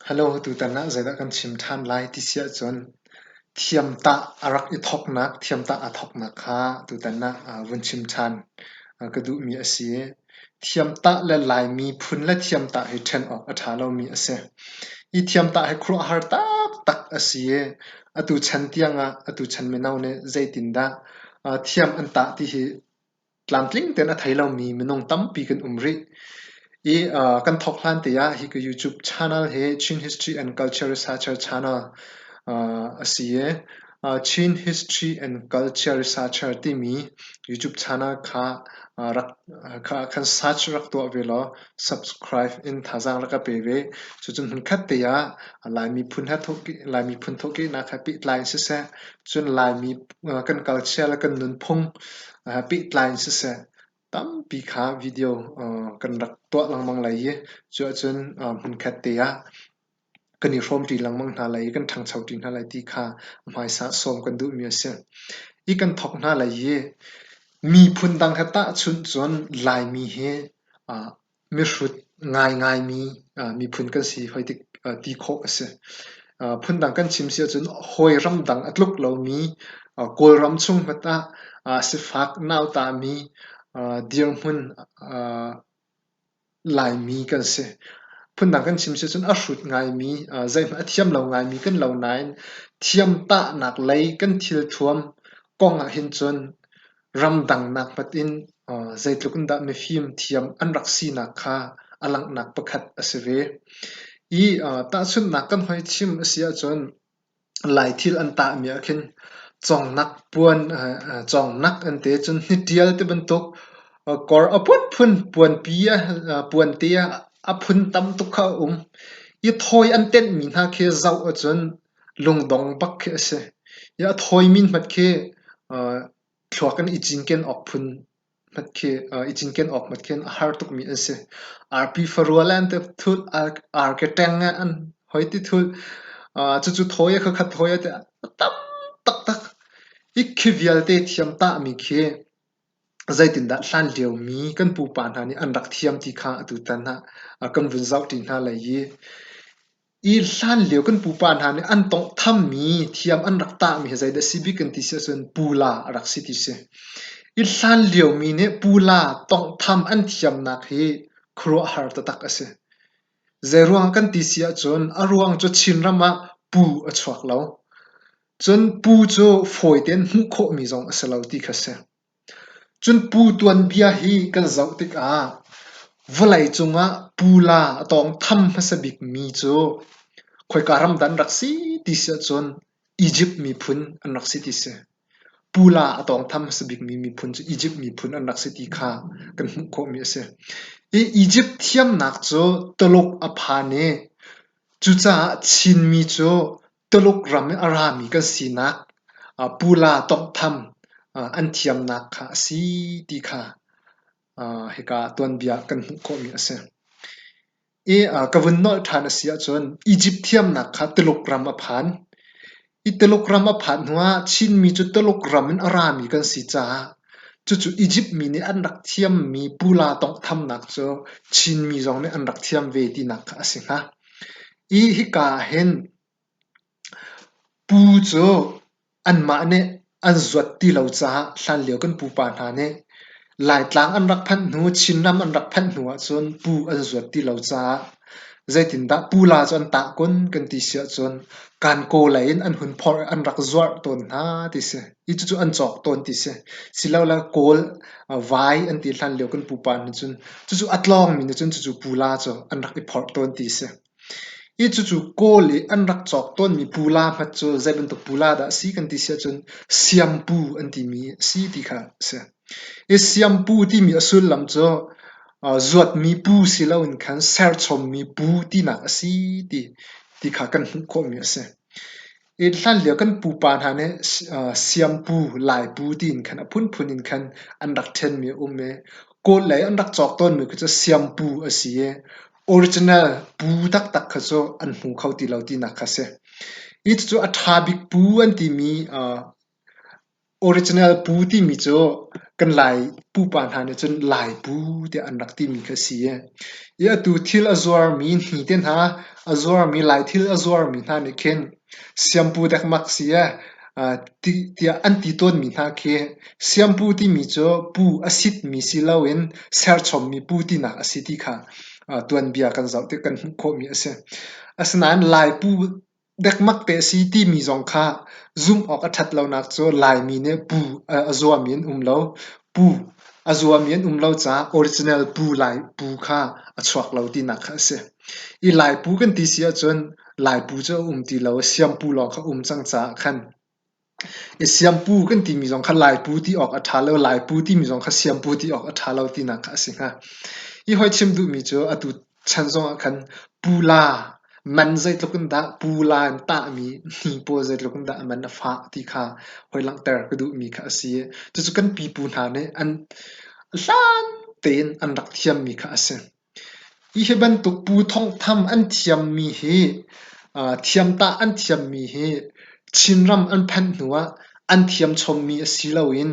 Hello, tu tana zeda kan chim than lai ti sia chon thiam ta arak I thok nak thiam ta athok nak kha tu tana vun chim than ka du mi ase thiam ta le lai mi phun le thiam ta hi then ok atha lo mi ase I thiam ta he khro har tak tak ase atu chan tianga atu chan me nau ne zaitin da thiam an ta ti hi tlang ten a thailo mi minong tam pi kan umri kan thok hlan te ya hi ka YouTube channel he Chin History and Culture Researcher channel asiye Chin History and Culture Researcher ti mi YouTube channel rak kan search rak to velo subscribe in thazang rak pe ve chu chun hun khat te ya lai mi phun ha thoki lai mi phun thoki na kha pi line se se chun lai mi kan culture kan nun phung pi line se se tam pi kha video kan rak to lang mang lai ye chu chun hun khat te ya kan ni from ti lang mang na lai kan thang chau ti na lai ti kha mai sa som kan du mi se I kan thok na lai ye mi phun dang hata chun chon lai mi he mi rut ngai mi phun kan si hoi ti kho ase phun dang kan chim sia chun hoi ram dang atluk lo mi kol ram chung mata se fak nau ta mi dir mun lai mi kan se phun dang kan chim sia chun a rut ngai mi zai ma thiam lo ngai mi kan lo nain thiam ta nak lei kan thil thuam kong a hin chun ram dang nak patin zai tlukun da me phim thiam an rak si nak kha alang nak pakhat aseve ta chun nak kan hoi chim asia chon lai thil an ta mi akhin chong nak puan chong nak an te chun ni tial te bantuk kor apun phun puan pia puan tia aphun tam tu kha I thoi an ten min ha khe zau a chun lungdong bak khe ase ya thoi min mat khe thluakan ichin ken ok phun mat khe ichin ken ok mat khen har tuk mi ase rp farualan te thul ar ke tanga an hoi ti thul chu chu thoi kha kha thoi te tam tak tak ikhivial te thiam ta mi khe zaitin da hlan leo mi kan pu pan ha ni an rak thiam ti kha atu tan ha kan vun zau ti na lai ye I hlan leo kan pu pan ha ni an tong tham mi thiam an rak ta mi zai da sibi kan ti se sun pula rak si ti se I hlan leo mi ne pula tong tham an thiam nak hi khro har ta tak ase zeruang kan ti sia chon aruang cho chin rama pu a chhuak lo chon pu cho foi ten hu kho mi zong asalo ti khase chun pu tuan bia hi kan zau tik volai chunga pula tong tham hasabik mi cho khoi karam dan raksi ti sia chon Egypt mi phun an raksi ti se pula atong tham hasabik mi phun chu Egypt mi phun an raksi ti kha kan hu kho mi ase Egypt thiam nak cho tolok aphane chu cha chin mi cho tolok ram ara mi kan sinak pula tong tham an thiam nak kha si ti kha heka tuan bia kan hu kho mi ase kavun nol than asia chon Egypt thiam nak kha tolok ram aphan I tolok ram aphan hnuwa chin mi chu tolok ram an ara mi kan si cha chu Egypt mi ne an rak thiam mi pula tong tham nak cho chin mi zong ne an rak thiam ve ti nak kha ase ha hi ka hen pu cho an ma ne an zuat ti lo cha hlan leo kan pu pa na ne lai tlang an rak phan hnu chin nam an rak phan hnuwa chon pu an zuat ti lo cha zaitin da pula chon ta kon kan ti sia chon kan ko lain an hun phor an rak zuar ton na ti se I chu an chok ton ti se silaula kol vai an ti hlan leo kan pu pa ni chun chu atlong mi ni chun chu pula cho an rak I phor ton ti se chu koli an rak chok ton mi pula phat chu zaiban to pula da si kan ti sia chun siam pu an ti mi si ti kha se siam pu ti mi asul lam cho zuat mi pu silo in khan ser chom mi pu ti na si ti kha kan kho mi ase hlan leo kan pu pan ha ne siam pu lai pu ti in khan phun in khan an rak then mi me ko lai an rak chok ton mi chu siam pu asie original pu tak tak kha cho an hu khau ti lo ti na kha se chu athabik pu an ti mi original pu ti mi cho kan lai pu pan ha ne chun lai pu te an rak ti mi kha si e ya tu thil azwar mi ni ten ha azwar mi lai thil azwar mi na ne khen siam pu dak mak si e ti tia an ti ton mi na khe siam pu ti mi cho pu asit mi si lawin ser chom mi pu ti na asiti kha tuan bia kan zau te kan kho mi ase asnan lai pu dek mak te si ti mi zong kha zoom ok athat lo nak cho lai mi ne pu azwa min lo pu azwa min lo cha original pu lai pu kha achhuak lo ti nak kha se i lai pu kan ti sia chon lai pu cho ti lo siam pu lo kha chang cha khan i siam pu kan ti mi zong kha lai pu ti ok atha lo lai pu ti mi zong kha siam pu ti ok atha lo ti nak kha se ha i hoi chim du mi cho atu chan zong khan pu la man zai tlokun da pu la ta mi ni po zai tlokun da man na fa ti kha hoi lang ter ka du mi kha si chu chu kan pi pu na ne an lan ten an rak thiam mi kha ase i heban tu pu thong tham an thiam mi hi thiam ta an thiam mi hi chinram an phan nuwa an thiam chom mi asilawin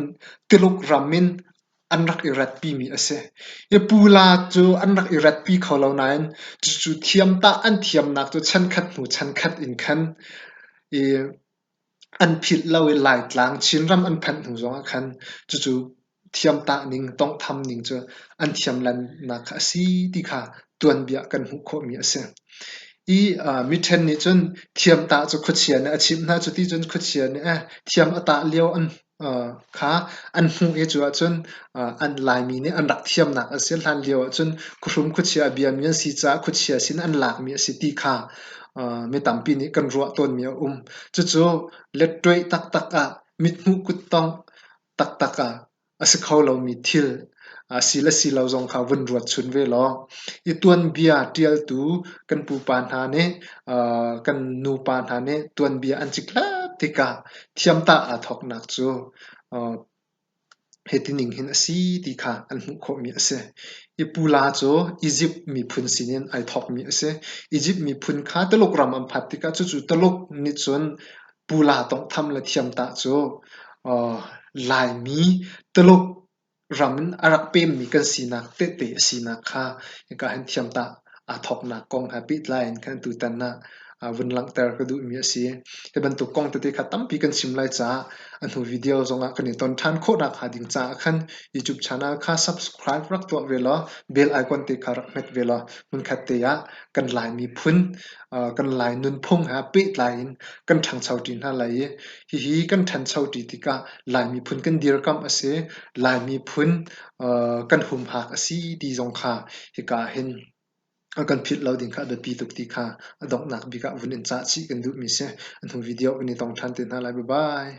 tiluk ramin an rak irat pi mi ase e pula chu an rak irat pi kholo nain chu chu thiam ta an thiam nak chu chan khat nu chan khat in khan e an phit lawi lai tlang chinram an phan nu zonga khan chu chu thiam ta ning tong tham ning chu an thiam lan na kha si ti kha tuan bia kan hu kho mi ase i mi then ni chun thiam ta chu khuchia na achim na chu ti chun khuchia ne thiam ata leo an kha an hu e chu chun an lai mi ne an rak thiam nak asel han leo chun khrum khuchia bia mi si cha khuchia sin an lak mi si ti kha mi tampi ni kan ruwa ton mi chu chu let toi tak tak a mit hu kut tong tak tak a ase kholo mi thil sila sila zong kha vun ruat chun ve lo i tuan bia tial tu kan pu pan ha ne kan nu pan ha ne tuan bia an chikla tika thiam ta a thok nak chu heti ning hin asi ti kha an hu kho mi ase i pula cho egypt mi phun sinin ai thok mi ase egypt mi phun kha talok ram am phat tika chu chu talok ni chon pula tong tham la thiam ta cho lai mi talok ramin arak pem mi kan sinak te te sinak kha ka han thiam ta a thok na kong ha bit line kan tu tan na vun lang ter ka du mi ase he ban tu kong te te khatam pi kan sim lai cha an hu video zonga kan ni ton than kho na kha ding cha khan youtube channel kha subscribe rak to velo bell icon te kha rak met velo mun khat te ya kan lai mi phun kan lai nun phung ha pe line kan thang chau tin ha lai hi hi kan than chau ti ti ka lai mi phun kan dir kam ase lai mi phun kan hum hak asi ti zong kha hi ka hin kan phit lo ding kha da pi tuk ti kha adok nak bi ka vun in cha chi kan du mi se an hu video ni tong than tin ha lai bye bye